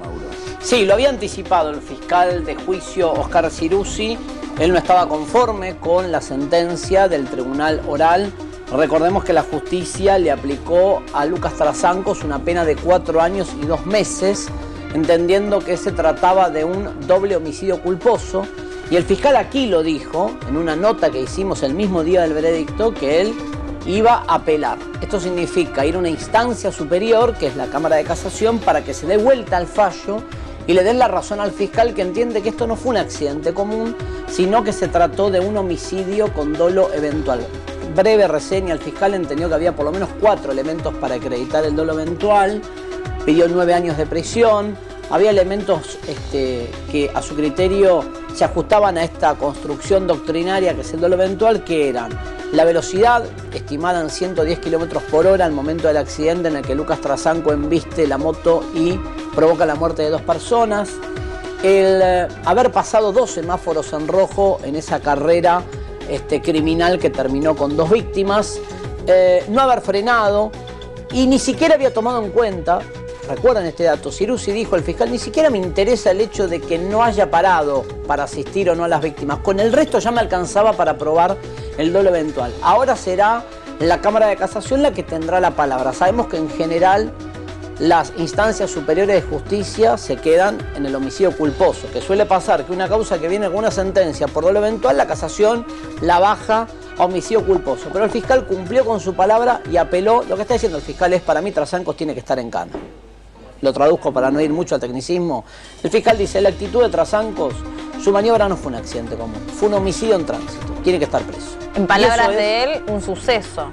Mauro. Sí, lo había anticipado el fiscal de juicio Oscar Ciruzzi. Él no estaba conforme con la sentencia del tribunal oral. Recordemos que la justicia le aplicó a Lucas Trasancos una pena de 4 años y 2 meses, entendiendo que se trataba de un doble homicidio culposo. Y el fiscal aquí lo dijo, en una nota que hicimos el mismo día del veredicto, que él iba a apelar. Esto significa ir a una instancia superior, que es la Cámara de Casación, para que se dé vuelta al fallo y le den la razón al fiscal, que entiende que esto no fue un accidente común, sino que se trató de un homicidio con dolo eventual. Breve reseña: el fiscal entendió que había por lo menos 4 elementos para acreditar el dolo eventual, pidió 9 años de prisión. Había elementos que a su criterio se ajustaban a esta construcción doctrinaria que es el dolo eventual, que eran la velocidad, estimada en 110 km por hora al momento del accidente en el que Lucas Trasanco embiste la moto y provoca la muerte de 2 personas, el haber pasado 2 semáforos en rojo en esa carrera criminal que terminó con 2 víctimas, no haber frenado y ni siquiera había tomado en cuenta. Recuerden este dato: Ciruzzi dijo, el fiscal, ni siquiera me interesa el hecho de que no haya parado para asistir o no a las víctimas. Con el resto ya me alcanzaba para probar el dolo eventual. Ahora será la Cámara de Casación la que tendrá la palabra. Sabemos que en general las instancias superiores de justicia se quedan en el homicidio culposo, que suele pasar que una causa que viene con una sentencia por dolo eventual, la casación la baja a homicidio culposo. Pero el fiscal cumplió con su palabra y apeló. Lo que está diciendo el fiscal es: para mí Trasancos tiene que estar en cana. Lo traduzco para no ir mucho al tecnicismo. El fiscal dice: la actitud de Trasancos, su maniobra no fue un accidente común, fue un homicidio en tránsito, tiene que estar preso. En palabras de él, un suceso.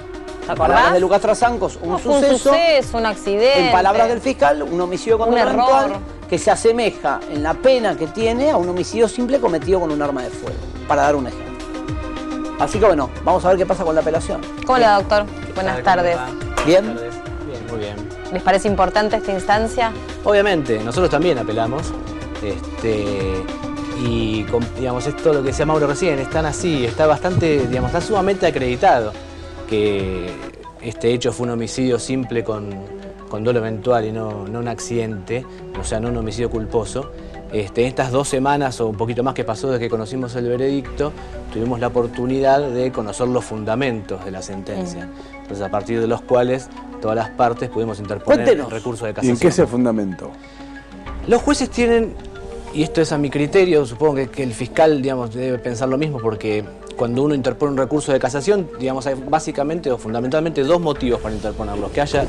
¿Te acordás? En palabras de Lucas Trasancos, un suceso, un accidente. En palabras del fiscal, un homicidio con dolo eventual que se asemeja en la pena que tiene a un homicidio simple cometido con un arma de fuego, para dar un ejemplo. Así que bueno, vamos a ver qué pasa con la apelación. ¿Cómo le va, doctor? Buenas tardes. ¿Bien? Buenas tardes. Bien, muy bien. ¿Les parece importante esta instancia? Obviamente, nosotros también apelamos. Y digamos, esto lo que decía Mauro recién, están así, está bastante, digamos, está sumamente acreditado que este hecho fue un homicidio simple con dolo eventual y no un accidente, o sea, no un homicidio culposo. En estas 2 semanas o un poquito más que pasó desde que conocimos el veredicto, tuvimos la oportunidad de conocer los fundamentos de la sentencia. Entonces, a partir de los cuales todas las partes pudimos interponer el recurso de casación. ¿Y en qué se fundamentó? Los jueces tienen, y esto es a mi criterio, supongo que el fiscal, digamos, debe pensar lo mismo, porque cuando uno interpone un recurso de casación, digamos, hay básicamente o fundamentalmente 2 motivos para interponerlos: que haya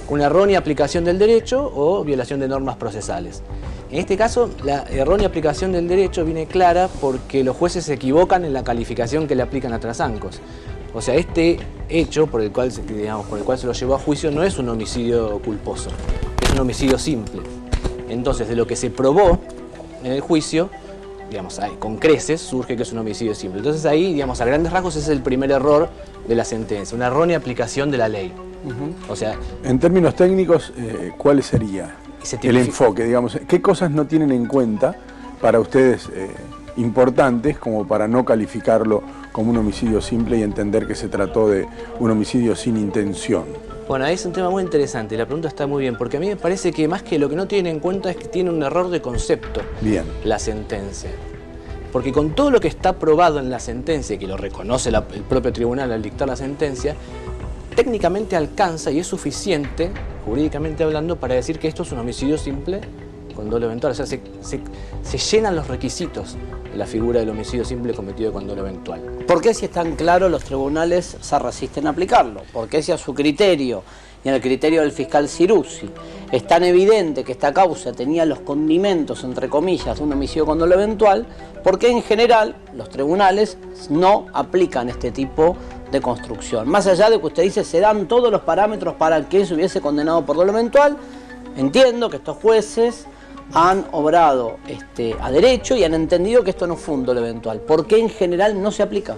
una errónea aplicación del derecho o violación de normas procesales. En este caso, la errónea aplicación del derecho viene clara porque los jueces se equivocan en la calificación que le aplican a Trasancos. O sea, este hecho por el cual se lo llevó a juicio no es un homicidio culposo, es un homicidio simple. Entonces, de lo que se probó en el juicio, digamos, con creces, surge que es un homicidio simple. Entonces ahí, digamos, a grandes rasgos, ese es el primer error de la sentencia, una errónea aplicación de la ley. O sea, en términos técnicos, ¿cuál sería el enfoque? Digamos, ¿qué cosas no tienen en cuenta para ustedes importantes como para no calificarlo como un homicidio simple y entender que se trató de un homicidio sin intención? Bueno, ahí es un tema muy interesante y la pregunta está muy bien, porque a mí me parece que más que lo que no tiene en cuenta es que tiene un error de concepto la sentencia. Porque con todo lo que está probado en la sentencia, y que lo reconoce el propio tribunal al dictar la sentencia, técnicamente alcanza y es suficiente, jurídicamente hablando, para decir que esto es un homicidio simple con dolo eventual. O sea, se llenan los requisitos de la figura del homicidio simple cometido con dolo eventual. ¿Por qué, si es tan claro, los tribunales se resisten a aplicarlo? ¿Por qué, si a su criterio y al criterio del fiscal Ciruzzi es tan evidente que esta causa tenía los condimentos, entre comillas, de un homicidio con dolo eventual? ¿Por qué en general los tribunales no aplican este tipo de construcción? Más allá de que usted dice se dan todos los parámetros para que se hubiese condenado por dolo eventual, entiendo que estos jueces han obrado a derecho y han entendido que esto no fue un dolo eventual. ¿Por qué en general no se aplica?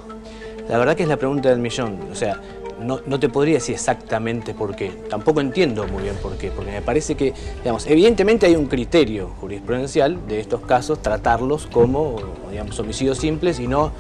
La verdad que es la pregunta del millón. O sea, no te podría decir exactamente por qué. Tampoco entiendo muy bien por qué, porque me parece que, digamos, evidentemente hay un criterio jurisprudencial de estos casos, tratarlos como, digamos, homicidios simples y no,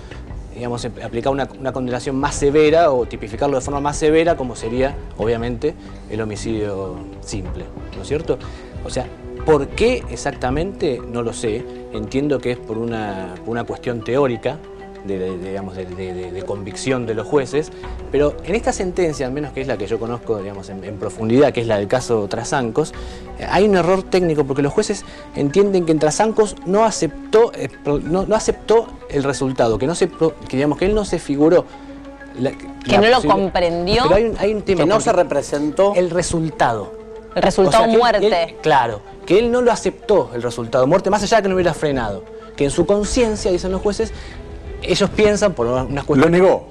digamos, aplicar una condenación más severa o tipificarlo de forma más severa, como sería, obviamente, el homicidio simple, ¿no es cierto? O sea, ¿Por qué exactamente? No lo sé. Entiendo que es por una cuestión teórica, de convicción de los jueces, pero en esta sentencia, al menos que es la que yo conozco, digamos, en profundidad, que es la del caso Trasancos, hay un error técnico porque los jueces entienden que en Trasancos no aceptó el resultado, digamos, que él no se figuró. Que no lo comprendió. Pero hay un tema. Que no se representó. El resultado. El resultado muerte. Claro, que él no lo aceptó, el resultado muerte, más allá de que no hubiera frenado. Que en su conciencia, dicen los jueces, ellos piensan por unas cuestiones... Lo negó.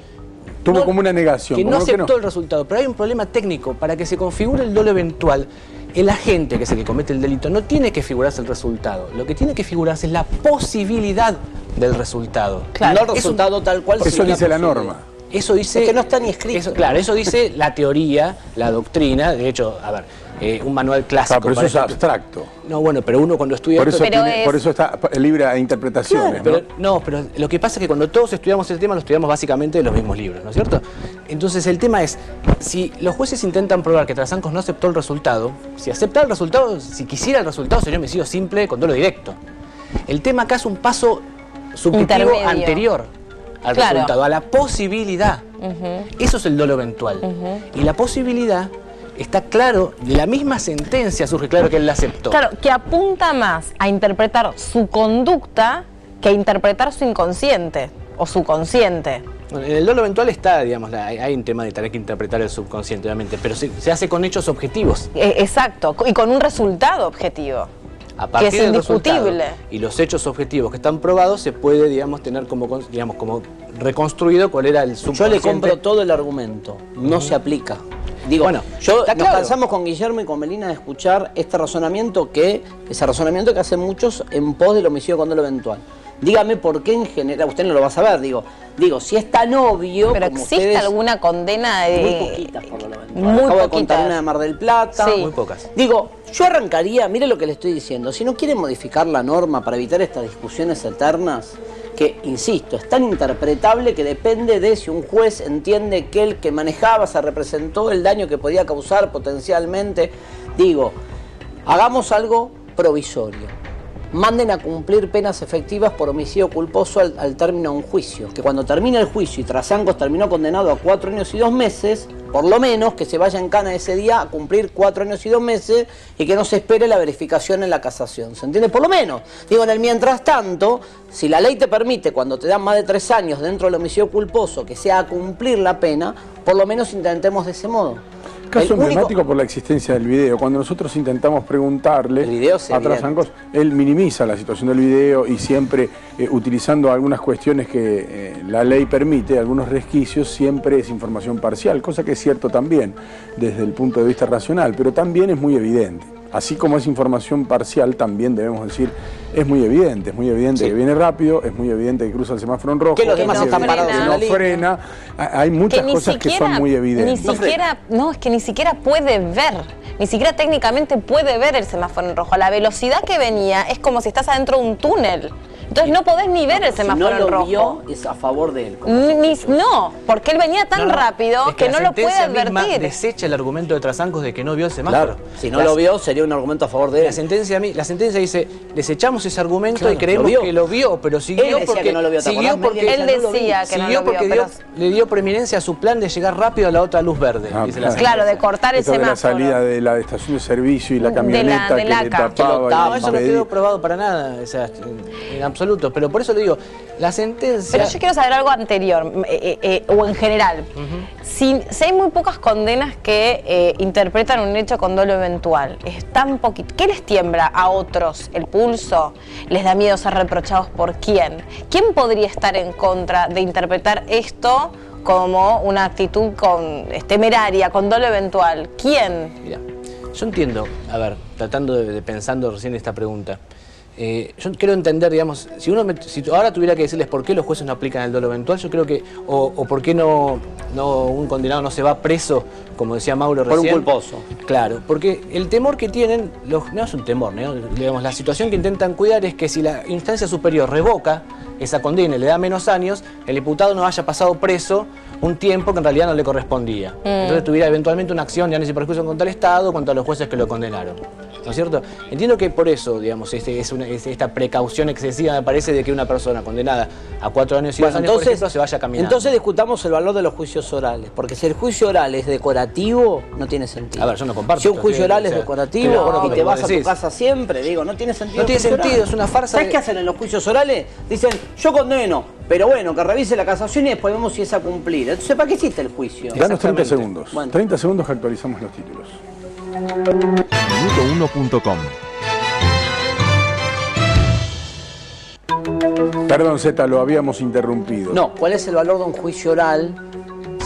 Tuvo como una negación. Que no aceptó el resultado. Pero hay un problema técnico. Para que se configure el dolo eventual, el agente, que es el que comete el delito, no tiene que figurarse el resultado. Lo que tiene que figurarse es la posibilidad del resultado. Claro, no el resultado tal cual. Eso dice la norma. Eso dice... Es que no está ni escrito. Claro, eso dice la teoría, la doctrina. De hecho, a ver, un manual clásico... pero eso es abstracto. No, bueno, pero uno cuando estudia... Por eso está libre a interpretaciones, claro, pero lo que pasa es que cuando todos estudiamos el tema, lo estudiamos básicamente de los mismos libros, ¿no es cierto? Entonces el tema es, si los jueces intentan probar que Trasancos no aceptó el resultado, si acepta el resultado, si quisiera el resultado, sería homicidio simple con dolo directo. El tema acá es un paso subjetivo anterior al resultado, a la posibilidad. Eso es el dolo eventual. Y la posibilidad está claro, de la misma sentencia surge claro que él la aceptó. Claro, que apunta más a interpretar su conducta que a interpretar su inconsciente o su consciente. Bueno, en el dolo eventual está, digamos, hay un tema de tener que interpretar el subconsciente, obviamente, pero se hace con hechos objetivos. Exacto, y con un resultado objetivo. A partir que es indiscutible. Y los hechos objetivos que están probados se puede, digamos, tener como reconstruido cuál era el subconsciente. Yo le compro todo el argumento, no se aplica. Digo, bueno, nos cansamos con Guillermo y con Melina de escuchar ese razonamiento que hacen muchos en pos del homicidio con dolo eventual. Dígame por qué en general, usted no lo va a saber, digo, si es tan obvio. Pero como ¿existe alguna condena de...? Muy poquitas por dolo eventual. Acabo de contar una de Mar del Plata. Sí. Muy pocas. Digo, yo arrancaría, mire lo que le estoy diciendo, si no quiere modificar la norma para evitar estas discusiones eternas, que, insisto, es tan interpretable que depende de si un juez entiende que el que manejaba se representó el daño que podía causar potencialmente. Digo, hagamos algo provisorio. Manden a cumplir penas efectivas por homicidio culposo al término de un juicio. Que cuando termine el juicio y Trasancos terminó condenado a 4 años y 2 meses, por lo menos que se vaya en cana ese día a cumplir 4 años y 2 meses y que no se espere la verificación en la casación. ¿Se entiende? Por lo menos. Digo, en el mientras tanto, si la ley te permite, cuando te dan más de 3 años dentro del homicidio culposo, que sea a cumplir la pena, por lo menos intentemos de ese modo. Caso emblemático por la existencia del video. Cuando nosotros intentamos preguntarle a Trasancos, él minimiza la situación del video y siempre utilizando algunas cuestiones que la ley permite, algunos resquicios, siempre es información parcial, cosa que es cierto también desde el punto de vista racional, pero también es muy evidente. Así como es información parcial, también debemos decir, es muy evidente que viene rápido, es muy evidente que cruza el semáforo en rojo, que los demás están parados en la línea. Frena. Hay muchas cosas que son muy evidentes. Es que ni siquiera puede ver, ni siquiera técnicamente puede ver el semáforo en rojo. La velocidad que venía es como si estás adentro de un túnel. Entonces no podés ni ver el semáforo en rojo. Si no lo vio, es a favor de él. No, porque él venía tan rápido que no lo puede advertir. Desecha el argumento de Trasancos de que no vio el semáforo. Claro, si no lo vio, sería un argumento a favor de él. La sentencia dice, desechamos ese argumento y creemos que lo vio, pero siguió porque no lo vio, él decía que no lo vio, le dio preeminencia a su plan de llegar rápido a la otra luz verde. Claro, de cortar el semáforo. La salida de la estación de servicio y la camioneta que le tapaba. No, eso no quedó probado para nada, en absoluto, pero por eso le digo, la sentencia... Pero yo quiero saber algo anterior, o en general. Si hay muy pocas condenas que interpretan un hecho con dolo eventual, es tan poquito, ¿qué les tiembla a otros el pulso? ¿Les da miedo ser reprochados por quién? ¿Quién podría estar en contra de interpretar esto como una actitud temeraria, con dolo eventual? ¿Quién? Mira, yo entiendo, a ver, tratando de pensando recién esta pregunta, yo quiero entender, digamos, si ahora tuviera que decirles por qué los jueces no aplican el dolo eventual, yo creo que, o por qué no un condenado no se va preso, como decía Mauro recién. Por un culposo. Claro, porque el temor que tienen, no es un temor, ¿no? Digamos, la situación que intentan cuidar es que si la instancia superior revoca esa condena y le da menos años, el imputado no haya pasado preso un tiempo que en realidad no le correspondía. Entonces tuviera eventualmente una acción de análisis y perjuicio contra el Estado, contra los jueces que lo condenaron. ¿no es cierto? Entiendo que por eso, digamos, esta precaución excesiva me parece de que una persona condenada a 4 años y 2 años, por ejemplo, se vaya caminando. Entonces discutamos el valor de los juicios orales, porque si el juicio oral es decorativo, no tiene sentido. A ver, yo no comparto. Si un juicio oral es decorativo y te vas a tu casa siempre, digo, no tiene sentido. No tiene sentido, es una farsa. ¿Sabes qué hacen en los juicios orales? Dicen, yo condeno, pero bueno, que revise la casación y después vemos si es a cumplir. Entonces, ¿para qué existe el juicio? Danos 30 segundos. Bueno. 30 segundos que actualizamos los títulos. Minuto1.com. Perdón, Zeta, lo habíamos interrumpido. No, ¿cuál es el valor de un juicio oral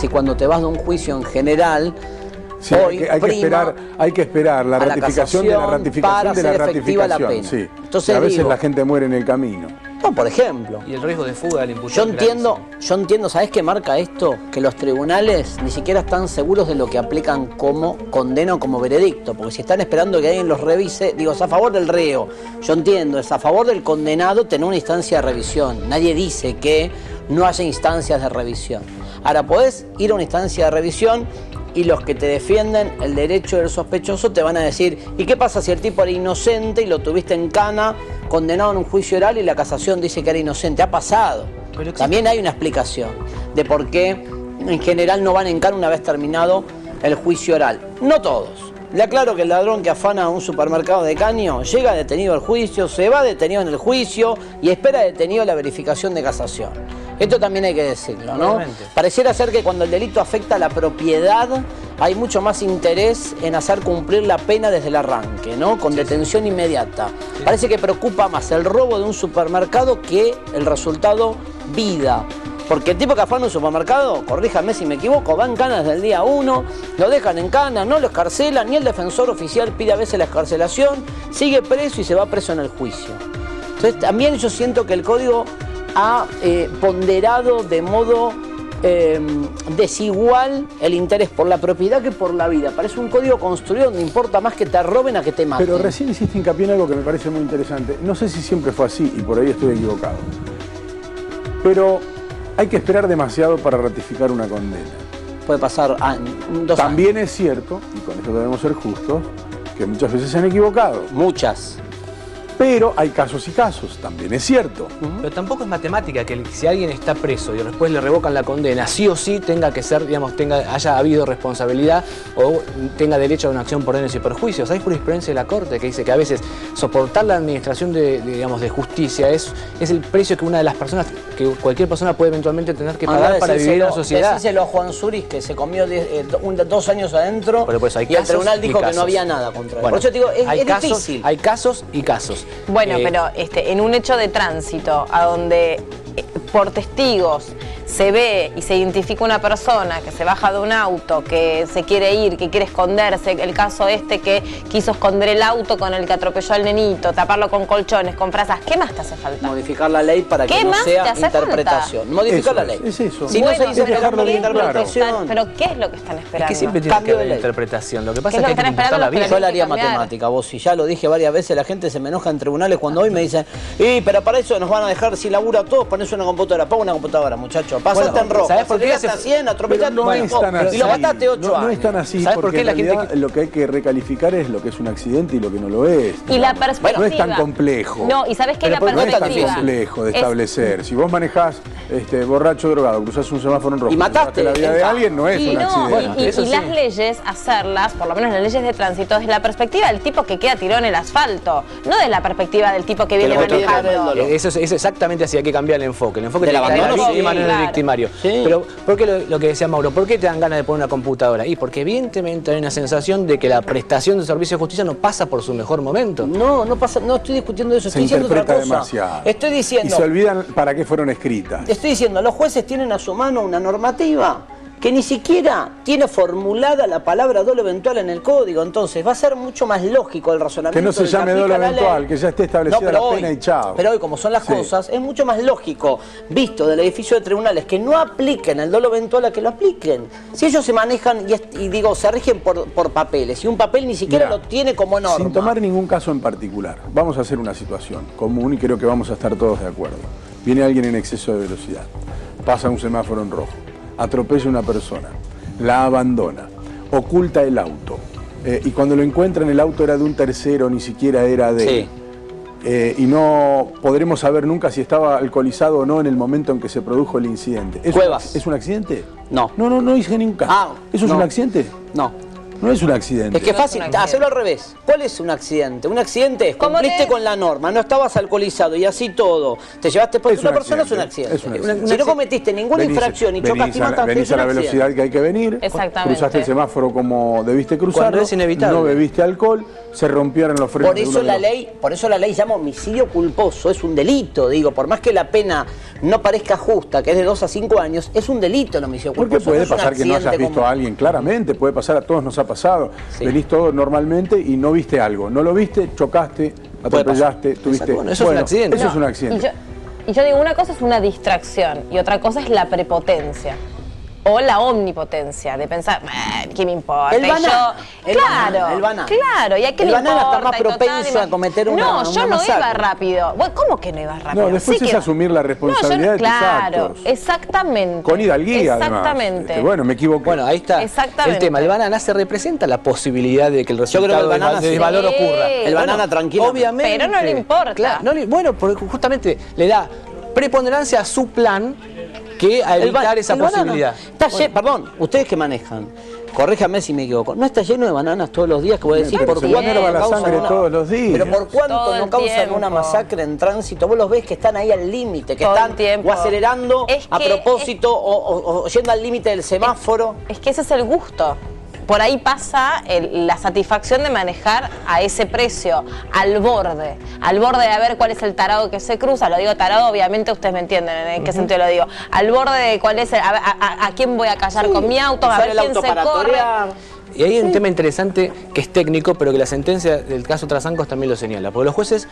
si cuando te vas de un juicio en general... Sí, hoy hay que esperar la ratificación de la ratificación de la ratificación. Sí. Entonces, a veces la gente muere en el camino. No, por ejemplo. Y el riesgo de fuga del imputado. Yo entiendo, ¿sabés qué marca esto? Que los tribunales ni siquiera están seguros de lo que aplican como condena o como veredicto, porque si están esperando que alguien los revise, digo, es a favor del reo. Yo entiendo, es a favor del condenado tener una instancia de revisión. Nadie dice que no haya instancias de revisión. Ahora, podés ir a una instancia de revisión y los que te defienden el derecho del sospechoso te van a decir, ¿y qué pasa si el tipo era inocente y lo tuviste en cana, condenado en un juicio oral y la casación dice que era inocente? Ha pasado. También hay una explicación de por qué en general no van en cana una vez terminado el juicio oral. No todos. Le aclaro que el ladrón que afana a un supermercado de caño llega detenido al juicio, se va detenido en el juicio y espera detenido la verificación de casación. Esto también hay que decirlo, ¿no? Realmente. Pareciera ser que cuando el delito afecta a la propiedad hay mucho más interés en hacer cumplir la pena desde el arranque, ¿no? Con detención inmediata. Parece que preocupa más el robo de un supermercado que el resultado vida. Porque el tipo que afana un supermercado, corríjame si me equivoco, va en cana desde el día 1, lo dejan en cana, no lo escarcelan, ni el defensor oficial pide a veces la escarcelación, sigue preso y se va preso en el juicio. Entonces también yo siento que el código ha ponderado de modo desigual el interés por la propiedad que por la vida. Parece un código construido donde importa más que te roben a que te maten. Pero recién hiciste hincapié en algo que me parece muy interesante. No sé si siempre fue así y por ahí estoy equivocado. Pero hay que esperar demasiado para ratificar una condena. Puede pasar 2 años. También es cierto, y con esto debemos ser justos, que muchas veces se han equivocado. Muchas. Pero hay casos y casos, también es cierto. Pero tampoco es matemática que si alguien está preso y después le revocan la condena, sí o sí tenga que ser, digamos, haya habido responsabilidad o tenga derecho a una acción por daños y perjuicios. Hay jurisprudencia de la Corte que dice que a veces soportar la administración de justicia es el precio que una de las personas, que cualquier persona puede eventualmente tener que pagar para vivir en la sociedad. Decíselo a Juan Suris que se comió 2 años adentro y el tribunal dijo que no había nada contra él. Bueno, por eso te digo, es difícil. Hay casos y casos. Bueno, pero en un hecho de tránsito, a donde por testigos se ve y se identifica una persona que se baja de un auto, que se quiere ir, que quiere esconderse, el caso que quiso esconder el auto con el que atropelló al nenito, taparlo con colchones, con frazas, ¿qué más te hace falta? Modificar la ley para que no sea interpretación. Falta? Modificar la ley. Es eso. Si no se dice dejarlo bien claro. Pero ¿qué es lo que están esperando? Es que siempre tiene que haber interpretación. Lo que pasa es que hay que interpretar la vida. Yo le haría matemática, vos, si ya lo dije varias veces, la gente se me enoja en tribunales cuando hoy me dicen, pero para eso nos van a dejar sin laburo a todos, ponés una computadora, paga una computadora, muchacho, pasaste en rojo. ¿Sabés por qué hace 100, atropellaste no es tan así. y lo mataste 8 años? No es tan así, ¿Sabés por porque qué la en realidad gente lo que hay que recalificar es lo que es un accidente y lo que no lo es. Y la perspectiva. No es tan complejo. No, y ¿sabés qué es la No es tan perspectiva? complejo de establecer. Si vos manejás borracho drogado, cruzás un semáforo en rojo y mataste la vida de alguien, no es un accidente. Y las leyes, hacerlas, por lo menos las leyes de tránsito, desde la perspectiva del tipo que queda tirado en el asfalto, no de la perspectiva del tipo que viene manejando. Eso es exactamente así, hay que cambiar el enfoque. El enfoque del de la abandono, víctima, no en el victimario. Sí. Pero, ¿por qué lo que decía Mauro? ¿Por qué te dan ganas de poner una computadora? Y porque evidentemente hay una sensación de que la prestación de servicio de justicia no pasa por su mejor momento. No pasa, no estoy discutiendo eso, estoy Se diciendo otra interpreta cosa. demasiado. Estoy diciendo. Y se olvidan para qué fueron escritas. Estoy diciendo, los jueces tienen a su mano una normativa que ni siquiera tiene formulada la palabra dolo eventual en el código. Entonces va a ser mucho más lógico el razonamiento. Que no se llame dolo eventual, que ya esté establecida la pena y chao. Pero hoy, como son las cosas, es mucho más lógico, visto del edificio de tribunales, que no apliquen el dolo eventual a que lo apliquen. Si ellos se manejan y digo, se rigen por papeles, y un papel ni siquiera lo tiene como norma. Sin tomar ningún caso en particular, vamos a hacer una situación común y creo que vamos a estar todos de acuerdo. Viene alguien en exceso de velocidad, pasa un semáforo en rojo, atropella a una persona, la abandona, oculta el auto, y cuando lo encuentran el auto era de un tercero, ni siquiera era de él. Y no podremos saber nunca si estaba alcoholizado o no en el momento en que se produjo el incidente. Cuevas. ¿Es un accidente? No. No hice nunca. ¿Eso es un accidente? No. No es un accidente. Es que es fácil, hacerlo al revés. ¿Cuál es un accidente? Un accidente es cumpliste con la norma, no estabas alcoholizado y así todo. Te llevaste por otra persona, es un accidente. Si no cometiste ninguna infracción y chocaste y mataste, venís a la velocidad que hay que venir, cruzaste el semáforo como debiste cruzarlo, es inevitable. No bebiste alcohol, se rompieron los frenos. Por eso la ley llama homicidio culposo, es un delito, digo, por más que la pena no parezca justa, que es de 2 a 5 años, es un delito el homicidio culposo. Porque puede pasar que no hayas visto a alguien, claramente, puede pasar, a todos nos ha pasado. Venís todo normalmente y no viste algo. No lo viste, chocaste, atropellaste, tuviste... Bueno, eso es un accidente. Eso es un accidente. Y yo digo, una cosa es una distracción y otra cosa es la prepotencia. O la omnipotencia, de pensar, ¿qué me importa? El banana. Claro, ¿y a qué le importa? El banana está más propenso a cometer una masacre. No, yo no iba rápido. Bueno, ¿cómo que no ibas rápido? No, después es asumir la responsabilidad de tus actos. Claro, exactamente. Con hidalguía, exactamente. Además. Bueno, me equivoqué. Bueno, ahí está el tema. El banana se representa la posibilidad de que el resultado de desvalor ocurra. El banana tranquilo. Obviamente. Pero no le importa. Claro, bueno, porque justamente le da preponderancia a su plan que a evitar esa posibilidad. Perdón, ustedes que manejan, corríjame si me equivoco, ¿no está lleno de bananas todos los días? Que voy a decir, ¿por cuánto no la sangre todos los días? Pero ¿por cuánto no causan una masacre en tránsito? Vos los ves que están ahí al límite, que están o acelerando a propósito o yendo al límite del semáforo. Es que ese es el gusto. Por ahí pasa la satisfacción de manejar a ese precio, al borde de ver cuál es el tarado que se cruza. Lo digo tarado, obviamente ustedes me entienden en qué sentido lo digo. Al borde de cuál es a quién voy a callar con mi auto, a ver quién se corre. Y ahí hay un tema interesante que es técnico, pero que la sentencia del caso Trasancos también lo señala. Porque los jueces,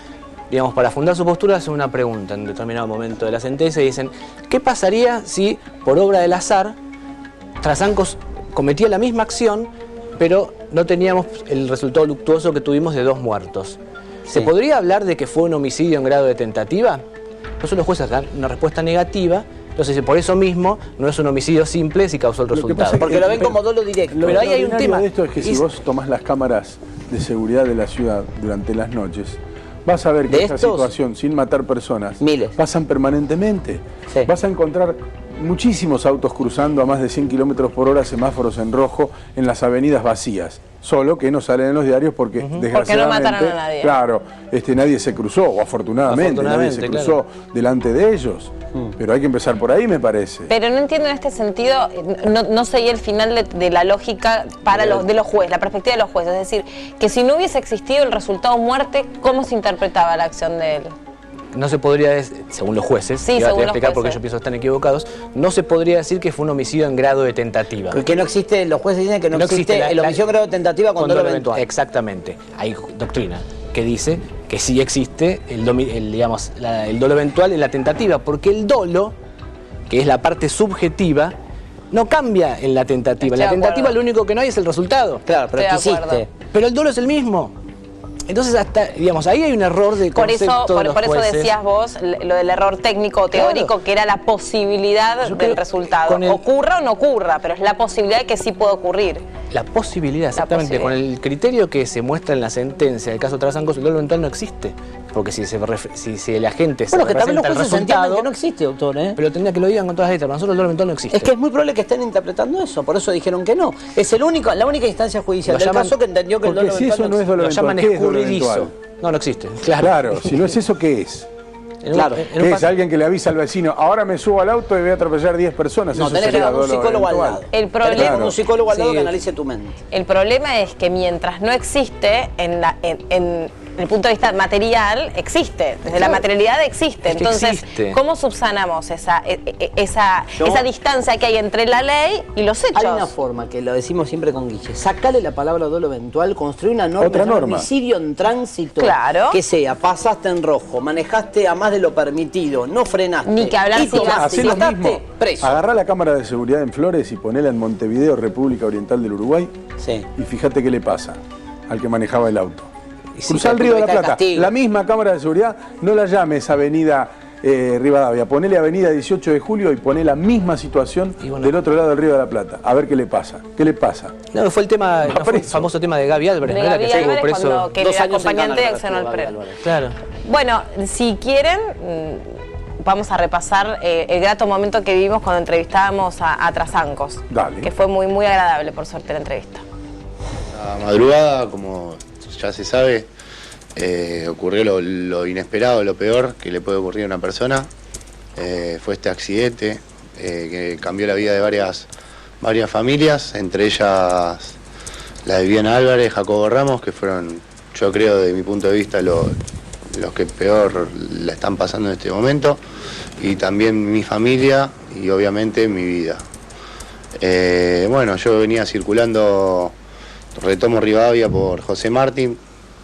digamos, para fundar su postura, hacen una pregunta en determinado momento de la sentencia y dicen, ¿qué pasaría si, por obra del azar, Trasancos cometía la misma acción, pero no teníamos el resultado luctuoso que tuvimos de 2 muertos? ¿Se podría hablar de que fue un homicidio en grado de tentativa? Entonces los jueces dan una respuesta negativa. Entonces, por eso mismo, no es un homicidio simple si causó el resultado. Porque lo ven como dolo directo. Pero ahí hay un tema. De esto es que si vos tomás las cámaras de seguridad de la ciudad durante las noches, vas a ver que esta situación, sin matar personas, pasan permanentemente. Vas a encontrar muchísimos autos cruzando a más de 100 kilómetros por hora, semáforos en rojo, en las avenidas vacías. Solo que no salen en los diarios porque, desgraciadamente, porque no mataron a nadie. Claro, nadie se cruzó, o afortunadamente nadie se cruzó delante de ellos. Pero hay que empezar por ahí, me parece. Pero no entiendo en este sentido, no seguí el final de la lógica de los jueces, la perspectiva de los jueces. Es decir, que si no hubiese existido el resultado muerte, ¿cómo se interpretaba la acción de él? No se podría decir, según los jueces, sí, te voy a explicar porque yo pienso que están equivocados, no se podría decir que fue un homicidio en grado de tentativa. Porque no existe, los jueces dicen que no existe el homicidio en grado de tentativa con dolo eventual. Exactamente, hay doctrina que dice que sí existe el dolo eventual en la tentativa, porque el dolo, que es la parte subjetiva, no cambia en la tentativa. En la tentativa lo único que no hay es el resultado. Claro, pero ¿qué hiciste? Pero el dolo es el mismo. Entonces, ahí hay un error de concepto de los por eso jueces. decías vos lo del error técnico o teórico, que era la posibilidad del resultado. Ocurra o no ocurra, pero es la posibilidad de que sí pueda ocurrir. La posibilidad, exactamente. Con el criterio que se muestra en la sentencia del caso Trasancos, el dolo eventual no existe. Porque si el agente se representa el resultado, que no existe, doctor, pero tendría que lo digan con todas las letras. Para nosotros el dolo eventual no existe. Es que es muy probable que estén interpretando eso, por eso dijeron que no. Es la única instancia judicial del caso que entendió que el dolo eventual no es dolo eventual. Lo llaman escurridizo. No existe. Claro, si no es eso, ¿qué es? Claro. Es alguien que le avisa al vecino, ahora me subo al auto y voy a atropellar 10 personas. No, tenés que tener un psicólogo al lado. Un psicólogo al lado que analice tu mente. El problema es que mientras no existe en el punto de vista material, existe. Desde la materialidad existe. Entonces, ¿cómo subsanamos esa distancia que hay entre la ley y los hechos? Hay una forma, que lo decimos siempre con Guille. Sacale la palabra dolo eventual, construir una norma de homicidio en tránsito. Claro. Que sea, pasaste en rojo, manejaste a más de lo permitido, no frenaste. Ni que hablar si mataste, preso. Agarrá la cámara de seguridad en Flores y ponela en Montevideo, República Oriental del Uruguay. Sí. Y fíjate qué le pasa al que manejaba el auto. Cruzá el Río de la Plata. La misma cámara de seguridad, no la llames avenida Rivadavia, ponele Avenida 18 de Julio y poné la misma situación del otro lado del Río de la Plata. A ver qué le pasa. ¿Qué le pasa? No, fue el tema, no fue el famoso tema de Gaby Álvarez, ¿no? Gaby Era que Álvarez, preso que era acompañante de Acción al Preno. Claro. Bueno, si quieren, vamos a repasar el grato momento que vivimos cuando entrevistábamos a Trasancos. Dale. Que fue muy, muy agradable, por suerte, la entrevista. La madrugada, como ya se sabe, ocurrió lo inesperado, lo peor que le puede ocurrir a una persona. Fue este accidente que cambió la vida de varias familias, entre ellas la de Viviana Álvarez, Jacobo Ramos, que fueron, yo creo, desde mi punto de vista, los que peor la están pasando en este momento, y también mi familia y obviamente mi vida. Bueno, yo venía circulando, retomo Rivadavia por José Martín,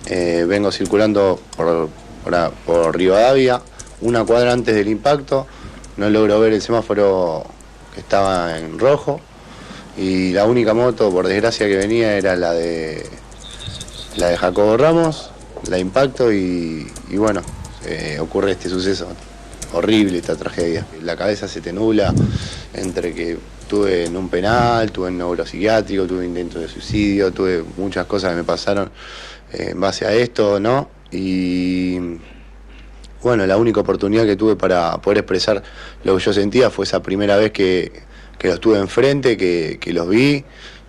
vengo circulando por Rivadavia, una cuadra antes del impacto, no logro ver el semáforo que estaba en rojo, y la única moto, por desgracia, que venía era la de Jacobo Ramos, la impacto, y bueno, ocurre este suceso horrible, esta tragedia. La cabeza se te nubla entre que tuve en un penal, tuve en neuropsiquiátrico, tuve intento de suicidio, tuve muchas cosas que me pasaron en base a esto, ¿no? Y bueno, la única oportunidad que tuve para poder expresar lo que yo sentía fue esa primera vez que los tuve enfrente, que los vi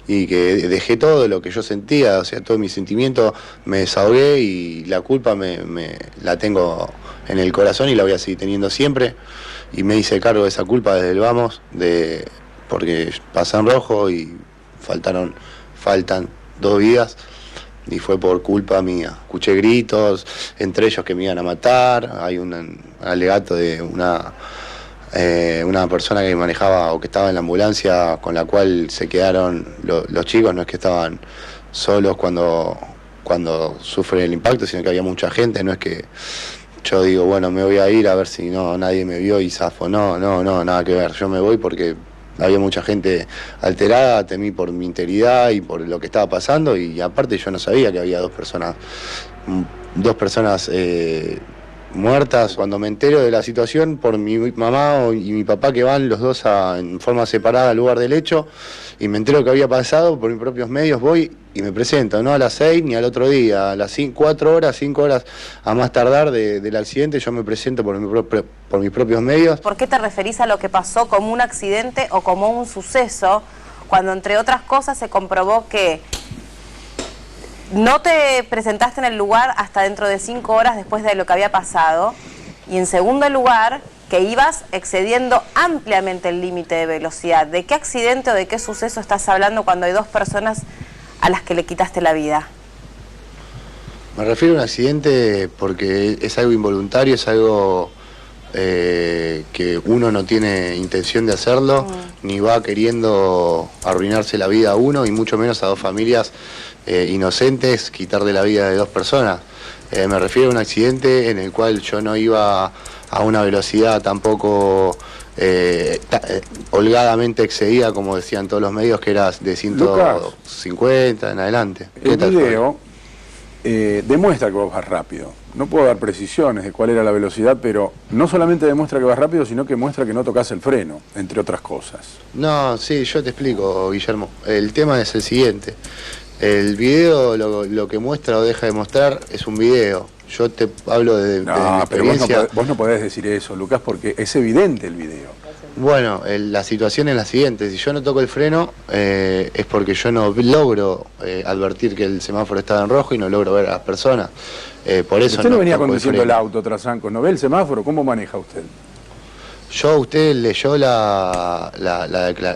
y que dejé todo lo que yo sentía, o sea, todo mi sentimiento, me desahogué, y la culpa la tengo en el corazón y la voy a seguir teniendo siempre, y me hice cargo de esa culpa desde el vamos, porque pasé en rojo y faltan 2 vidas, y fue por culpa mía. Escuché gritos, entre ellos que me iban a matar, hay un alegato de una persona que manejaba o que estaba en la ambulancia, con la cual se quedaron los chicos. No es que estaban solos cuando sufren el impacto, sino que había mucha gente. No es que yo digo, bueno, me voy a ir a ver si nadie me vio y zafo. No, nada que ver. Yo me voy porque había mucha gente alterada, temí por mi integridad y por lo que estaba pasando, y aparte yo no sabía que había dos personas muertas. Cuando me entero de la situación por mi mamá y mi papá, que van los dos en forma separada al lugar del hecho, y me entero que había pasado por mis propios medios, voy y me presento, no a las 6 ni al otro día, a las 4 horas, 5 horas a más tardar del accidente, yo me presento por mis propios medios. ¿Por qué te referís a lo que pasó como un accidente o como un suceso, cuando entre otras cosas se comprobó que no te presentaste en el lugar hasta dentro de 5 horas después de lo que había pasado, y en segundo lugar, que ibas excediendo ampliamente el límite de velocidad? ¿De qué accidente o de qué suceso estás hablando cuando hay 2 personas a las que le quitaste la vida? Me refiero a un accidente porque es algo involuntario, es algo que uno no tiene intención de hacerlo, ni va queriendo arruinarse la vida a uno, y mucho menos a 2 familias inocentes, quitarle la vida de 2 personas. Me refiero a un accidente en el cual yo no iba a una velocidad tampoco holgadamente excedida, como decían todos los medios, que era de 150 en adelante. El video demuestra que vos vas rápido. No puedo dar precisiones de cuál era la velocidad, pero no solamente demuestra que vas rápido, sino que muestra que no tocas el freno, entre otras cosas. No, sí, yo te explico, Guillermo. El tema es el siguiente. El video lo que muestra o deja de mostrar es un video. Yo te hablo de mi experiencia. Pero vos no podés decir eso, Lucas, porque es evidente el video. Bueno, la situación es la siguiente. Si yo no toco el freno, es porque yo no logro advertir que el semáforo estaba en rojo y no logro ver a las personas. Por eso usted no venía conduciendo el auto, Trasancos, ¿no ve el semáforo? ¿Cómo maneja usted? Usted leyó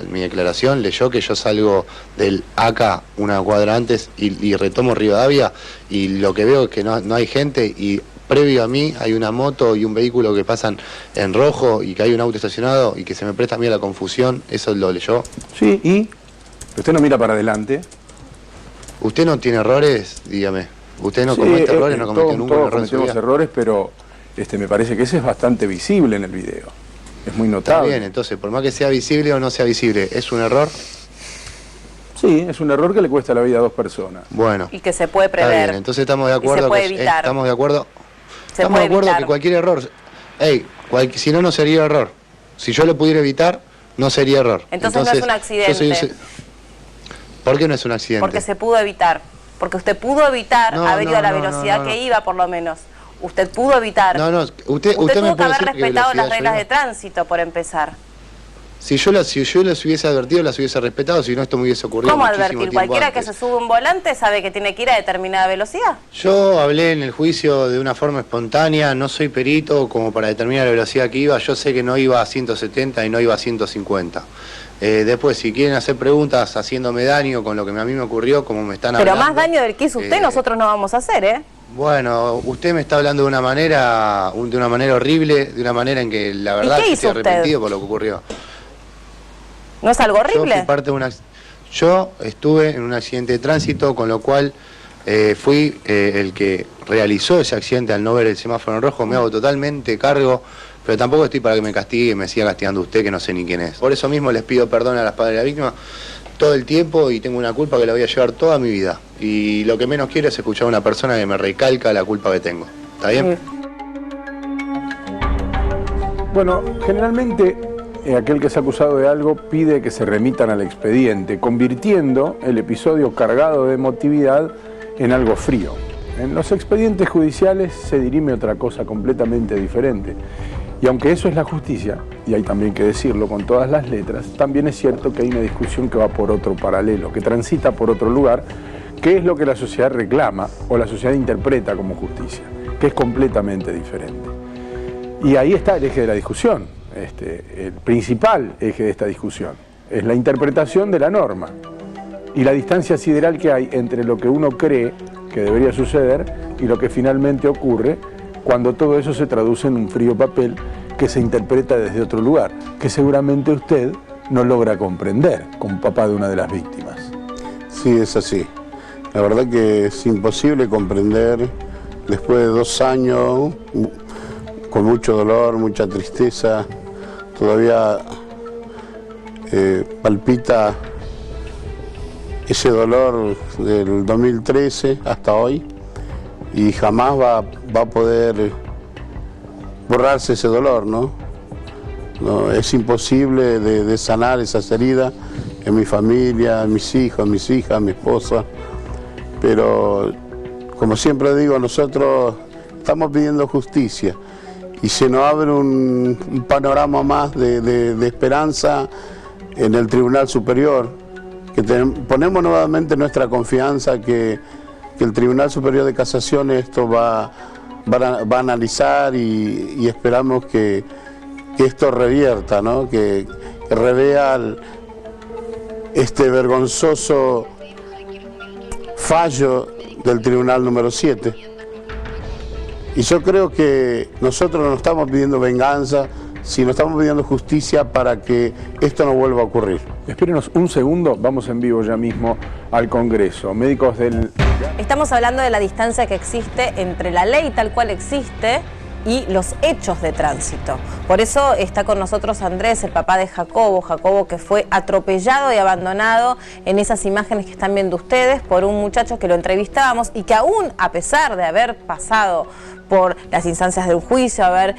mi declaración, leyó que yo salgo del ACA una cuadra antes y retomo Rivadavia, y lo que veo es que no hay gente, y previo a mí hay una moto y un vehículo que pasan en rojo, y que hay un auto estacionado y que se me presta a mí a la confusión. ¿Eso lo leyó? Sí, ¿y? ¿Usted no mira para adelante? ¿Usted no tiene errores? Dígame. ¿Usted no comete errores? ¿No cometió nunca un error en su vida? Cometemos errores, pero me parece que ese es bastante visible en el video. Es muy notable. Está bien, entonces, por más que sea visible o no sea visible, ¿es un error? Sí, es un error que le cuesta la vida a 2 personas. Bueno. Y que se puede prever. Está bien, entonces estamos de acuerdo. Y se puede evitar. Estamos de acuerdo que cualquier error Si no, no sería error. Si yo lo pudiera evitar, no sería error. Entonces no es un accidente. ¿Por qué no es un accidente? Porque se pudo evitar. Porque usted pudo evitar haber ido a la velocidad que iba, por lo menos. Usted pudo evitar. Usted tuvo que haber respetado las reglas de tránsito, por empezar. Si yo las hubiese advertido, las hubiese respetado, si no esto me hubiese ocurrido ¿Cómo muchísimo advertir? tiempo ¿Cualquiera antes. que se sube un volante sabe que tiene que ir a determinada velocidad? Yo hablé en el juicio de una forma espontánea, no soy perito como para determinar la velocidad que iba, yo sé que no iba a 170 y no iba a 150. Después, si quieren hacer preguntas haciéndome daño con lo que a mí me ocurrió, como me están hablando... Pero más daño del que hizo usted, nosotros no vamos a hacer, ¿eh? Bueno, usted me está hablando de una manera horrible, de una manera en que la verdad estoy arrepentido por lo que ocurrió. ¿No es algo horrible? Yo estuve en un accidente de tránsito, con lo cual fui el que realizó ese accidente al no ver el semáforo en rojo. Me hago totalmente cargo, pero tampoco estoy para que me castigue y me siga castigando usted, que no sé ni quién es. Por eso mismo les pido perdón a las padres de la víctima todo el tiempo y tengo una culpa que la voy a llevar toda mi vida. Y lo que menos quiero es escuchar a una persona que me recalca la culpa que tengo. ¿Está bien? Bueno, generalmente aquel que es acusado de algo pide que se remitan al expediente, convirtiendo el episodio cargado de emotividad en algo frío. En los expedientes judiciales se dirime otra cosa completamente diferente. Y aunque eso es la justicia, y hay también que decirlo con todas las letras, también es cierto que hay una discusión que va por otro paralelo, que transita por otro lugar, que es lo que la sociedad reclama o la sociedad interpreta como justicia, que es completamente diferente. Y ahí está el eje de la discusión. El principal eje de esta discusión es la interpretación de la norma y la distancia sideral que hay entre lo que uno cree que debería suceder y lo que finalmente ocurre cuando todo eso se traduce en un frío papel que se interpreta desde otro lugar, que seguramente usted no logra comprender como papá de una de las víctimas. Sí, es así. La verdad que es imposible comprender después de 2 años con mucho dolor, mucha tristeza. Todavía palpita ese dolor del 2013 hasta hoy y jamás va a poder borrarse ese dolor, ¿no? Es imposible de sanar esas heridas en mi familia, en mis hijos, mis hijas, mi esposa, pero como siempre digo, nosotros estamos pidiendo justicia. Y se nos abre un panorama más de esperanza en el Tribunal Superior, que ponemos nuevamente nuestra confianza que el Tribunal Superior de Casación esto va a analizar y esperamos que esto revierta, ¿no? que revea este vergonzoso fallo del Tribunal número 7. Y yo creo que nosotros no estamos pidiendo venganza, sino estamos pidiendo justicia para que esto no vuelva a ocurrir. Espérenos un segundo, vamos en vivo ya mismo al Congreso. Médicos del... Estamos hablando de la distancia que existe entre la ley tal cual existe y los hechos de tránsito. Por eso está con nosotros Andrés, el papá de Jacobo que fue atropellado y abandonado en esas imágenes que están viendo ustedes por un muchacho que lo entrevistábamos y que aún a pesar de haber pasado por las instancias de un juicio, haber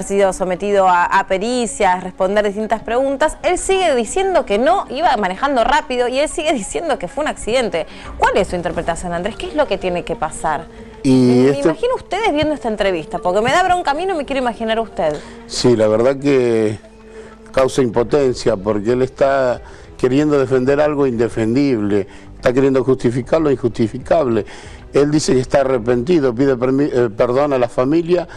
sido sometido a pericias, responder distintas preguntas, él sigue diciendo que no, iba manejando rápido y él sigue diciendo que fue un accidente. ¿Cuál es su interpretación, Andrés? ¿Qué es lo que tiene que pasar? Me imagino ustedes viendo esta entrevista, porque me da bronca a mí, no me quiero imaginar a usted. Sí, la verdad que causa impotencia, porque él está queriendo defender algo indefendible, está queriendo justificar lo injustificable. Él dice que está arrepentido, pide perdón a la familia.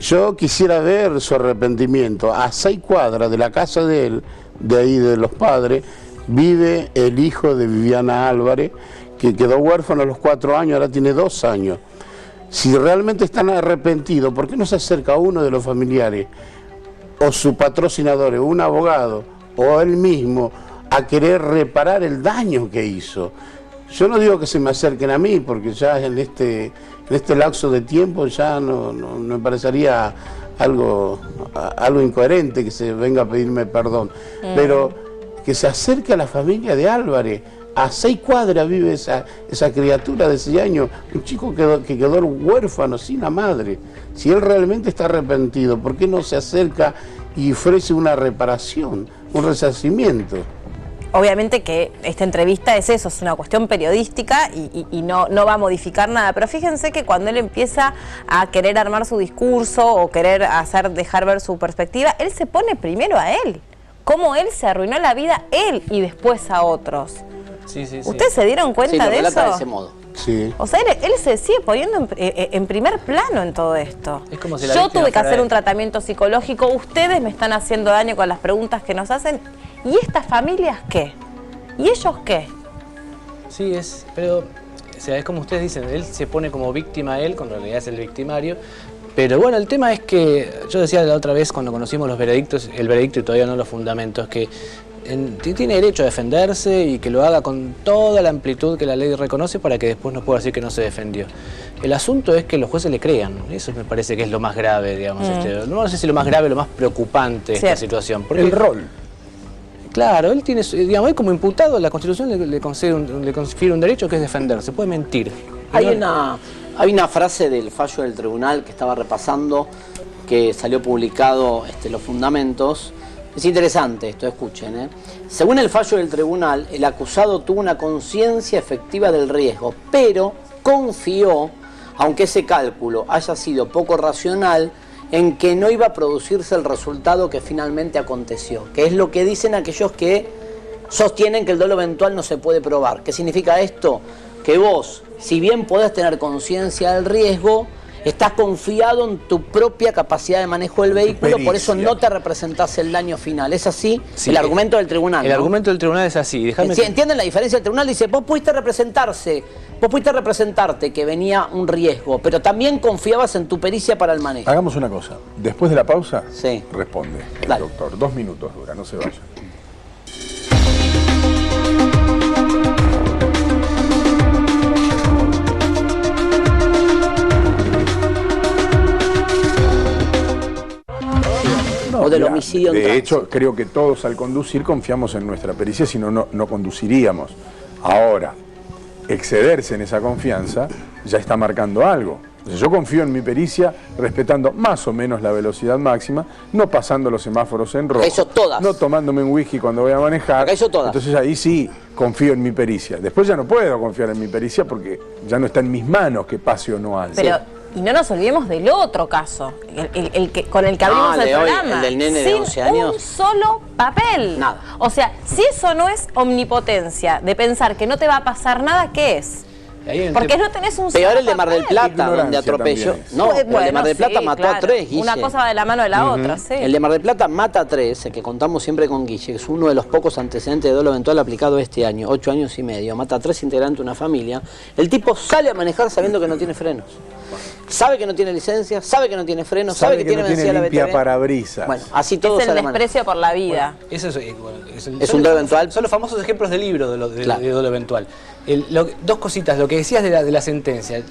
Yo quisiera ver su arrepentimiento. A 6 cuadras de la casa de él, de ahí de los padres, vive el hijo de Viviana Álvarez, que quedó huérfano a los 4 años, ahora tiene 2 años. Si realmente están arrepentidos, ¿por qué no se acerca uno de los familiares, o su patrocinador, un abogado, o él mismo, a querer reparar el daño que hizo? Yo no digo que se me acerquen a mí, porque ya en este lapso de tiempo ya no me parecería algo incoherente que se venga a pedirme perdón. Pero que se acerque a la familia de Álvarez, A 6 cuadras vive esa criatura de 6 años, un chico que quedó huérfano, sin la madre. Si él realmente está arrepentido, ¿por qué no se acerca y ofrece una reparación, un resarcimiento? Obviamente que esta entrevista es eso, es una cuestión periodística y no va a modificar nada, pero fíjense que cuando él empieza a querer armar su discurso o querer dejar ver su perspectiva, él se pone primero a él, cómo él se arruinó la vida él y después a otros. Sí. ¿Ustedes se dieron cuenta de eso? De ese modo. Sí. O sea, él se sigue poniendo en primer plano en todo esto. Es como si la Yo víctima tuve que fuera hacer él. un tratamiento psicológico, ustedes me están haciendo daño con las preguntas que nos hacen. ¿Y estas familias qué? ¿Y ellos qué? Sí, pero o sea, es como ustedes dicen, él se pone como víctima a él, cuando en realidad es el victimario. Pero bueno, el tema es que, yo decía la otra vez cuando conocimos los veredictos, el veredicto y todavía no los fundamentos, que tiene derecho a defenderse y que lo haga con toda la amplitud que la ley reconoce para que después no pueda decir que no se defendió. El asunto es que los jueces le crean, eso me parece que es lo más grave, digamos. No sé si lo más grave, lo más preocupante de esta situación. Porque el rol. Claro, él tiene, digamos, él como imputado, la Constitución le confiere un derecho que es defenderse, puede mentir. Hay una frase del fallo del tribunal que estaba repasando, que salió publicado los fundamentos. Es interesante esto, escuchen. Según el fallo del tribunal, el acusado tuvo una conciencia efectiva del riesgo, pero confió, aunque ese cálculo haya sido poco racional, en que no iba a producirse el resultado que finalmente aconteció, que es lo que dicen aquellos que sostienen que el dolo eventual no se puede probar. ¿Qué significa esto? Que vos, si bien podés tener conciencia del riesgo, estás confiado en tu propia capacidad de manejo del vehículo, por eso no te representás el daño final. ¿Es así? Sí, el argumento del tribunal. El argumento del tribunal es así. ¿Entienden la diferencia del tribunal? Dice, vos pudiste representarte que venía un riesgo, pero también confiabas en tu pericia para el manejo. Hagamos una cosa. Después de la pausa, sí, responde el Dale. doctor. 2 minutos dura, no se vaya. O del homicidio. De hecho, creo que todos al conducir confiamos en nuestra pericia, si no, no conduciríamos. Ahora, excederse en esa confianza ya está marcando algo. Entonces, yo confío en mi pericia respetando más o menos la velocidad máxima, no pasando los semáforos en rojo, eso todas, no tomándome un whisky cuando voy a manejar. Eso todas. Entonces ahí sí confío en mi pericia. Después ya no puedo confiar en mi pericia porque ya no está en mis manos que pase o no algo. Pero, y no nos olvidemos del otro caso, con el que abrimos el programa. El del nene de 11 años. Un solo papel. Nada. O sea, si eso no es omnipotencia, de pensar que no te va a pasar nada, ¿qué es? Porque no tenés un peor solo el de Mar del Plata, donde atropelló. No, el de Mar del Plata mató a 3, Guille. Una cosa va de la mano de la otra, sí. El de Mar del Plata mata a 3, el que contamos siempre con Guille, que es uno de los pocos antecedentes de dolo eventual aplicado este año, 8 años y medio. Mata a 3 integrantes de una familia. El tipo sale a manejar sabiendo que no tiene frenos. Sabe que no tiene licencia, sabe que no tiene frenos, sabe que tiene vencida la BTV. Parabrisas. Bueno, así todo es el desprecio por la vida. Bueno, eso es un dolo eventual. Son los famosos ejemplos de libro de dolo eventual. Dos cositas, lo que decías de la sentencia.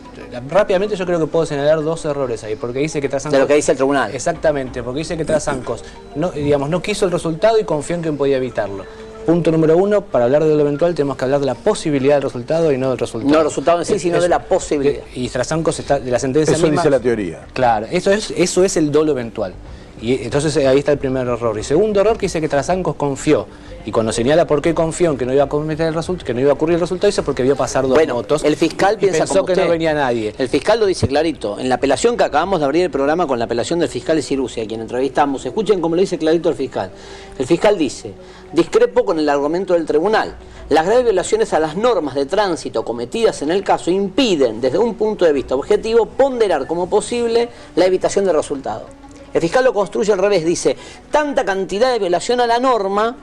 Rápidamente yo creo que puedo señalar 2 errores ahí, porque dice que Trasancos... De lo que dice el tribunal. Exactamente, porque dice que Trasancos no quiso el resultado y confió en que podía evitarlo. Punto número 1, para hablar de dolo eventual tenemos que hablar de la posibilidad del resultado y no del resultado. No del resultado en sí, sino de la posibilidad. Y Trasancos está de la sentencia misma. Eso dice la teoría. Claro, eso es el dolo eventual. Y entonces ahí está el primer error. Y segundo error que dice que Trasancos confió. Y cuando señala por qué confió en que no iba a cometer el resultado, que no iba a ocurrir el resultado, dice porque vio pasar 2 motos. El fiscal piensa pensó que no venía nadie. El fiscal lo dice clarito. En la apelación que acabamos de abrir el programa con la apelación del fiscal Cirusi, a quien entrevistamos, escuchen cómo lo dice clarito el fiscal. El fiscal dice: discrepo con el argumento del tribunal. Las graves violaciones a las normas de tránsito cometidas en el caso impiden, desde un punto de vista objetivo, ponderar como posible la evitación del resultado. El fiscal lo construye al revés, dice: tanta cantidad de violación a la norma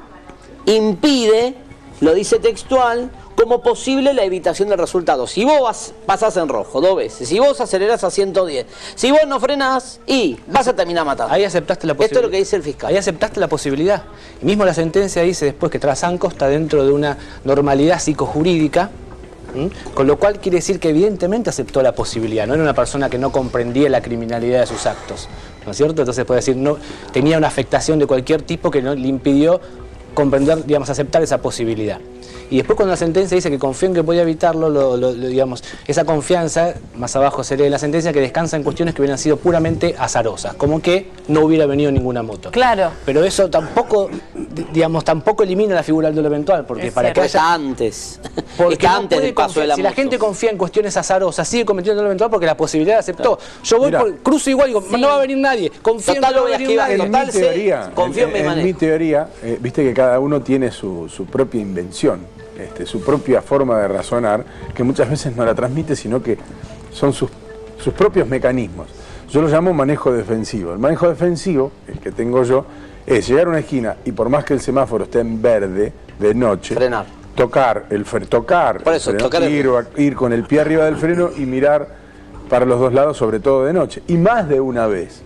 impide, lo dice textual, como posible la evitación del resultado. Si vos pasás en rojo 2 veces, si vos acelerás a 110, si vos no frenás, vas a terminar matando. Ahí aceptaste la posibilidad. Esto es lo que dice el fiscal. Ahí aceptaste la posibilidad. Y mismo la sentencia dice después que Trasancos está dentro de una normalidad psicojurídica, con lo cual quiere decir que evidentemente aceptó la posibilidad. No era una persona que no comprendía la criminalidad de sus actos, ¿no es cierto? Entonces puede decir, no tenía una afectación de cualquier tipo que no le impidió comprender, digamos, aceptar esa posibilidad. y después cuando la sentencia dice que confío en que podía evitarlo, digamos, esa confianza, más abajo se lee la sentencia, que descansa en cuestiones que hubieran sido puramente azarosas, como que no hubiera venido ninguna moto. Claro. Pero eso tampoco, digamos, tampoco elimina la figura del dolo eventual, porque para que haya... antes. Porque no antes del paso de la si moto. la gente confía en cuestiones azarosas, sigue cometiendo el dolo eventual porque la posibilidad la aceptó. Claro. Yo voy Mirá. por cruzo igual, digo, no va a venir nadie, confío en que no va a venir nadie. En mi teoría, confío en mi manejo. En mi teoría, viste que cada uno tiene su propia invención, su propia forma de razonar, que muchas veces no la transmite, sino que son sus propios mecanismos. Yo lo llamo manejo defensivo. El manejo defensivo, el que tengo yo, es llegar a una esquina y por más que el semáforo esté en verde de noche, frenar. Tocar, Por eso, freno, tocar ir con el pie arriba del freno y mirar para los dos lados, sobre todo de noche. Y más de una vez,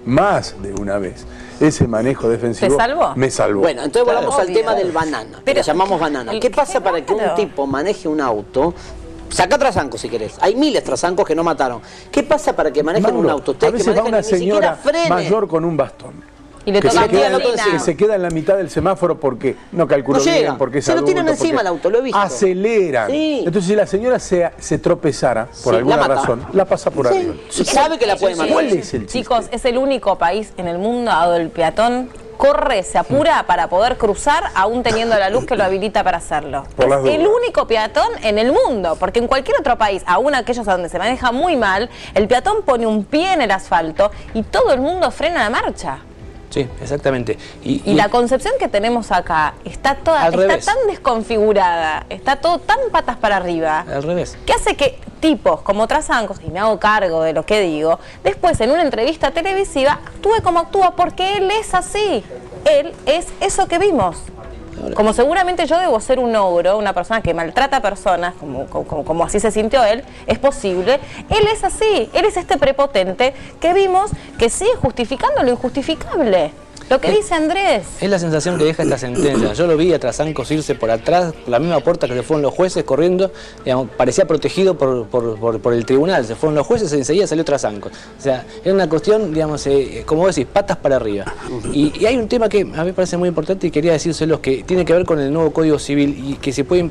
ese manejo defensivo ¿Te salvó? me salvó. Bueno, entonces volvamos al Obvio. tema del banana, Pero lo llamamos banana. ¿Qué pasa para que un tipo maneje un auto? Saca trasancos si querés. Hay miles de trasancos que no mataron. ¿Qué pasa para que manejen Mauro, un auto? a Ustedes que veces va manejan una ni siquiera señora frenen. mayor con un bastón. Y le que toca se, queda, gasolina. que se queda en la mitad del semáforo porque no calculó No llega. bien, porque es Se lo adulto, tiran encima porque al auto, lo he visto. aceleran. Sí. Entonces si la señora se tropezara por Sí, la alguna mata. razón, la pasa por Sí. arriba. Sí, sabe que la puede matar. ¿Cuál es el chiste? Chicos, es el único país en el mundo donde el peatón corre, se apura para poder cruzar, aún teniendo la luz que lo habilita para hacerlo. Por las Es dudas. el único peatón en el mundo, porque en cualquier otro país, aún aquellos donde se maneja muy mal, el peatón pone un pie en el asfalto y todo el mundo frena la marcha. Sí, exactamente. Y la concepción que tenemos acá está Al revés. tan desconfigurada, está todo tan patas para arriba, Al revés. que hace que tipos como Trasancos, y me hago cargo de lo que digo, después en una entrevista televisiva actúe como actúa, porque él es así. Él es eso que vimos. Como seguramente yo debo ser un ogro, una persona que maltrata a personas, como así se sintió él, es posible. Él es así, él es este prepotente que vimos que sigue justificando lo injustificable. Lo que dice Andrés. Es la sensación que deja esta sentencia. Yo lo vi a Trasancos irse por atrás, por la misma puerta que se fueron los jueces corriendo, digamos, parecía protegido por el tribunal. Se fueron los jueces y enseguida salió Trasancos. O sea, era una cuestión, digamos, como vos decís, patas para arriba. Y hay un tema que a mí me parece muy importante y quería decírselos, que tiene que ver con el nuevo Código Civil y que se puede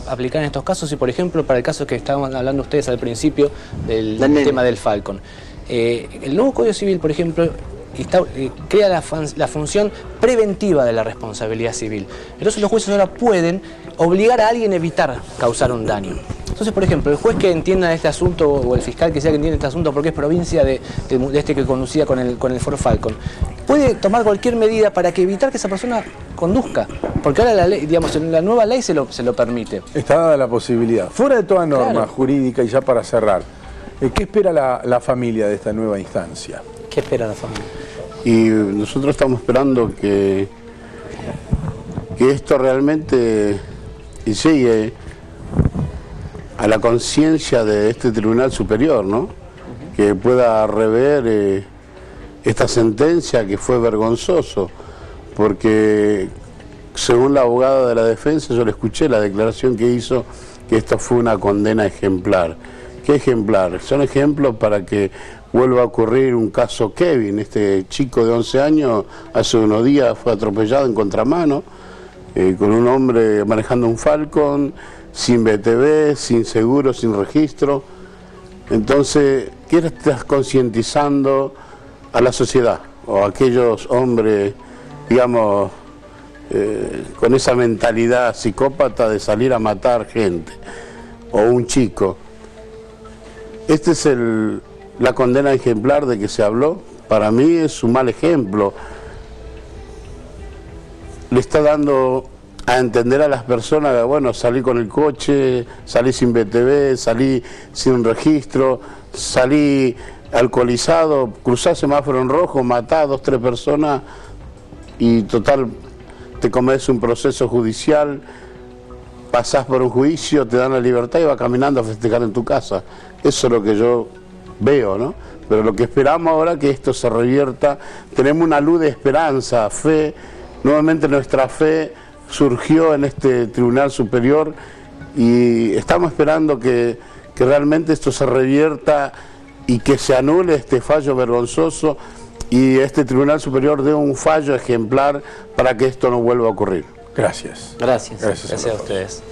aplicar en estos casos. Y, por ejemplo, para el caso que estaban hablando ustedes al principio del tema del Falcon. El nuevo Código Civil, por ejemplo, crea la función preventiva de la responsabilidad civil. Entonces los jueces ahora pueden obligar a alguien a evitar causar un daño. Entonces, por ejemplo, el juez que entienda este asunto, o el fiscal que sea que entienda este asunto, porque es provincia de este que conducía con el Ford Falcon, puede tomar cualquier medida para evitar que esa persona conduzca. Porque ahora la ley, digamos, en la nueva ley se lo permite. Está dada la posibilidad. Fuera de toda norma Claro. jurídica, y ya para cerrar, ¿qué espera la familia de esta nueva instancia? ¿Qué espera la familia? Y nosotros estamos esperando que esto realmente llegue a la conciencia de este Tribunal Superior, ¿no? Que pueda rever esta sentencia, que fue vergonzoso, porque según la abogada de la defensa, yo le escuché la declaración que hizo, que esto fue una condena ejemplar. ¿Qué ejemplar? Son ejemplos para que vuelva a ocurrir un caso Kevin, este chico de 11 años, hace unos días fue atropellado en contramano, con un hombre manejando un Falcon, sin BTV, sin seguro, sin registro. Entonces, ¿qué estás concientizando a la sociedad? O a aquellos hombres, digamos, con esa mentalidad psicópata de salir a matar gente, o un chico. Esta es la condena ejemplar de que se habló. Para mí es un mal ejemplo. Le está dando a entender a las personas que, bueno, salí con el coche, salí sin BTV, salí sin registro, salí alcoholizado, cruzás semáforo en rojo, matás a 2 o 3 personas y total te comes un proceso judicial, pasás por un juicio, te dan la libertad y vas caminando a festejar en tu casa. Eso es lo que yo veo, ¿no? Pero lo que esperamos ahora es que esto se revierta. Tenemos una luz de esperanza, fe. Nuevamente nuestra fe surgió en este Tribunal Superior y estamos esperando que realmente esto se revierta y que se anule este fallo vergonzoso y este Tribunal Superior dé un fallo ejemplar para que esto no vuelva a ocurrir. Gracias. Gracias. Gracias Gracias a ustedes.